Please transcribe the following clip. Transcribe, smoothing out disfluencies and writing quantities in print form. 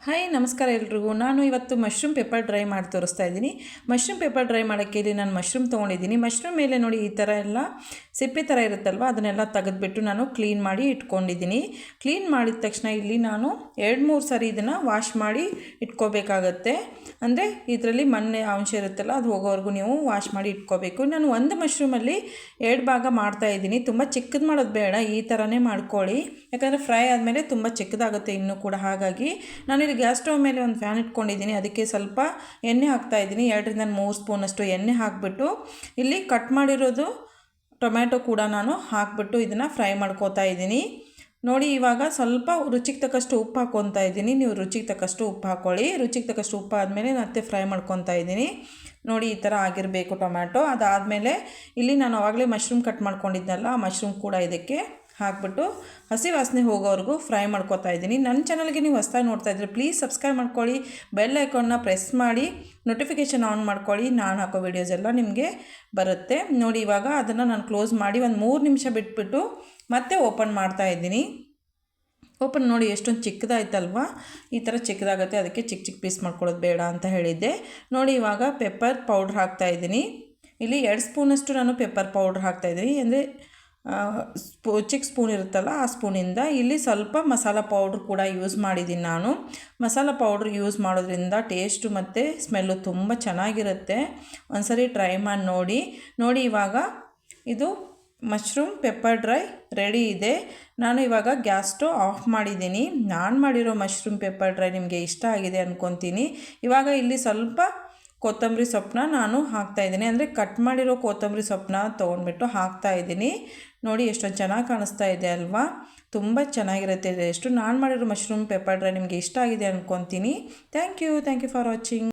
Hi ನಮಸ್ಕಾರ ಎಲ್ರಿಗೂ. ನಾನು ಇವತ್ತು ಮಶ್ರೂಮ್ ಪೆಪ್ಪರ್ ಡ್ರೈ ಮಾಡಿ ತೋರಿಸ್ತಾ ಇದ್ದೀನಿ. ಮಶ್ರೂಮ್ ಪೆಪ್ಪರ್ ಡ್ರೈ ಮಾಡೋಕ್ಕೆ ಇಲ್ಲಿ ನಾನು ಮಶ್ರೂಮ್ ತೊಗೊಂಡಿದ್ದೀನಿ. ಮಶ್ರೂಮ್ ಮೇಲೆ ನೋಡಿ ಈ ಥರ ಎಲ್ಲ ಸಿಪ್ಪೆ ಥರ ಇರುತ್ತಲ್ವ, ಅದನ್ನೆಲ್ಲ ತೆಗೆದುಬಿಟ್ಟು ನಾನು ಕ್ಲೀನ್ ಮಾಡಿ ಇಟ್ಕೊಂಡಿದ್ದೀನಿ. ಕ್ಲೀನ್ ಮಾಡಿದ ತಕ್ಷಣ ಇಲ್ಲಿ ನಾನು 2-3 ಸಾರಿ ಇದನ್ನು ವಾಶ್ ಮಾಡಿ ಇಟ್ಕೋಬೇಕಾಗತ್ತೆ. ಅಂದರೆ ಇದರಲ್ಲಿ ಮಣ್ಣೆ ಅಂಶ ಇರುತ್ತಲ್ಲ, ಅದು ಹೋಗೋವರೆಗೂ ನೀವು ವಾಶ್ ಮಾಡಿ ಇಟ್ಕೋಬೇಕು. ನಾನು ಒಂದು ಮಶ್ರೂಮಲ್ಲಿ 2 ಭಾಗ ಮಾಡ್ತಾಯಿದ್ದೀನಿ. ತುಂಬ ಚಿಕ್ಕದು ಮಾಡೋದು ಬೇಡ, ಈ ಥರನೇ ಮಾಡ್ಕೊಳ್ಳಿ. ಯಾಕಂದರೆ ಫ್ರೈ ಆದಮೇಲೆ ತುಂಬ ಚಿಕ್ಕದಾಗುತ್ತೆ ಇನ್ನೂ ಕೂಡ. ಹಾಗಾಗಿ ನಾನು ಗ್ಯಾಸ್ ಸ್ಟವ್ ಮೇಲೆ ಒಂದು ಫ್ಯಾನ್ ಇಟ್ಕೊಂಡಿದ್ದೀನಿ. ಅದಕ್ಕೆ ಸ್ವಲ್ಪ ಎಣ್ಣೆ ಹಾಕ್ತಾಯಿದ್ದೀನಿ. 2-3 ಸ್ಪೂನಷ್ಟು ಎಣ್ಣೆ ಹಾಕಿಬಿಟ್ಟು ಇಲ್ಲಿ ಕಟ್ ಮಾಡಿರೋದು ಟೊಮ್ಯಾಟೊ ಕೂಡ ನಾನು ಹಾಕಿಬಿಟ್ಟು ಇದನ್ನು ಫ್ರೈ ಮಾಡ್ಕೋತಾ ಇದ್ದೀನಿ. ನೋಡಿ, ಇವಾಗ ಸ್ವಲ್ಪ ರುಚಿಗೆ ತಕ್ಕಷ್ಟು ಉಪ್ಪು ಹಾಕ್ಕೊತಾ ಇದ್ದೀನಿ. ನೀವು ರುಚಿಗೆ ತಕ್ಕಷ್ಟು ಉಪ್ಪು ಹಾಕ್ಕೊಳ್ಳಿ. ರುಚಿಗೆ ತಕ್ಕಷ್ಟು ಉಪ್ಪು ಆದಮೇಲೆ ಮತ್ತೆ ಫ್ರೈ ಮಾಡ್ಕೊತಾ ಇದ್ದೀನಿ. ನೋಡಿ, ಈ ಥರ ಆಗಿರಬೇಕು ಟೊಮ್ಯಾಟೊ. ಅದಾದಮೇಲೆ ಇಲ್ಲಿ ನಾನು ಆವಾಗಲೇ ಮಶ್ರೂಮ್ ಕಟ್ ಮಾಡ್ಕೊಂಡಿದ್ದೆನಲ್ಲ, ಆ ಮಶ್ರೂಮ್ ಕೂಡ ಇದಕ್ಕೆ ಹಾಕ್ಬಿಟ್ಟು ಹಸಿ ವಾಸನೆ ಹೋಗೋವರೆಗೂ ಫ್ರೈ ಮಾಡ್ಕೊತಾ ಇದ್ದೀನಿ. ನನ್ನ ಚಾನಲ್ಗೆ ನೀವು ಹೊಸದಾಗಿ ನೋಡ್ತಾ ಇದ್ದರೆ ಪ್ಲೀಸ್ ಸಬ್ಸ್ಕ್ರೈಬ್ ಮಾಡ್ಕೊಳ್ಳಿ. ಬೆಲ್ ಐಕಾನ್ನ ಪ್ರೆಸ್ ಮಾಡಿ ನೋಟಿಫಿಕೇಷನ್ ಆನ್ ಮಾಡ್ಕೊಳ್ಳಿ. ನಾನು ಹಾಕೋ ವೀಡಿಯೋಸ್ ಎಲ್ಲ ನಿಮಗೆ ಬರುತ್ತೆ. ನೋಡಿ, ಇವಾಗ ಅದನ್ನು ನಾನು ಕ್ಲೋಸ್ ಮಾಡಿ ಒಂದು 3 ನಿಮಿಷ ಬಿಟ್ಬಿಟ್ಟು ಮತ್ತೆ ಓಪನ್ ಮಾಡ್ತಾ ಇದ್ದೀನಿ. ಓಪನ್ ನೋಡಿ, ಎಷ್ಟೊಂದು ಚಿಕ್ಕದಾಯ್ತಲ್ವ. ಈ ಥರ ಚಿಕ್ಕದಾಗುತ್ತೆ, ಅದಕ್ಕೆ ಚಿಕ್ಕ ಚಿಕ್ಕ ಪೀಸ್ ಮಾಡ್ಕೊಳ್ಳೋದು ಬೇಡ ಅಂತ ಹೇಳಿದ್ದೆ. ನೋಡಿ, ಇವಾಗ ಪೆಪ್ಪರ್ ಪೌಡ್ರ್ ಹಾಕ್ತಾಯಿದ್ದೀನಿ. ಇಲ್ಲಿ 2 ಸ್ಪೂನಷ್ಟು ನಾನು ಪೆಪ್ಪರ್ ಪೌಡ್ರ್ ಹಾಕ್ತಾಯಿದ್ದೀನಿ. ಅಂದರೆ ಚಿಕ್ಕ ಸ್ಪೂನ್ ಇರುತ್ತಲ್ಲ, ಆ ಸ್ಪೂನಿಂದ. ಇಲ್ಲಿ ಸ್ವಲ್ಪ ಮಸಾಲ ಪೌಡ್ರ್ ಕೂಡ ಯೂಸ್ ಮಾಡಿದ್ದೀನಿ ನಾನು. ಮಸಾಲ ಪೌಡ್ರ್ ಯೂಸ್ ಮಾಡೋದ್ರಿಂದ ಟೇಸ್ಟು ಮತ್ತು ಸ್ಮೆಲ್ಲು ತುಂಬ ಚೆನ್ನಾಗಿರುತ್ತೆ. ಒಂದ್ಸರಿ ಟ್ರೈ ಮಾಡಿ ನೋಡಿ. ಇವಾಗ ಇದು ಮಶ್ರೂಮ್ ಪೆಪ್ಪರ್ ಡ್ರೈ ರೆಡಿ ಇದೆ. ನಾನು ಇವಾಗ ಗ್ಯಾಸ್ ಸ್ಟವ್ ಆಫ್ ಮಾಡಿದ್ದೀನಿ. ನಾನು ಮಾಡಿರೋ ಮಶ್ರೂಮ್ ಪೆಪ್ಪರ್ ಡ್ರೈ ನಿಮಗೆ ಇಷ್ಟ ಆಗಿದೆ ಅಂದ್ಕೊತೀನಿ. ಇವಾಗ ಇಲ್ಲಿ ಸ್ವಲ್ಪ ಕೊತ್ತಂಬರಿ ಸೊಪ್ಪನ್ನ ನಾನು ಹಾಕ್ತಾಯಿದ್ದೀನಿ. ಅಂದರೆ ಕಟ್ ಮಾಡಿರೋ ಕೊತ್ತಂಬರಿ ಸೊಪ್ಪನ್ನ ತೊಗೊಂಡ್ಬಿಟ್ಟು ಹಾಕ್ತಾಯಿದ್ದೀನಿ. ನೋಡಿ, ಎಷ್ಟೊಂದು ಚೆನ್ನಾಗಿ ಕಾಣಿಸ್ತಾ ಇದೆ ಅಲ್ವಾ. ತುಂಬ ಚೆನ್ನಾಗಿರುತ್ತೆ ಟೇಸ್ಟು. ನಾನು ಮಾಡಿರೋ ಮಶ್ರೂಮ್ ಪೆಪ್ಪರ್ ಡ್ರೈ ನಿಮಗೆ ಇಷ್ಟ ಆಗಿದೆ ಅಂದ್ಕೊತೀನಿ. Thank you for watching.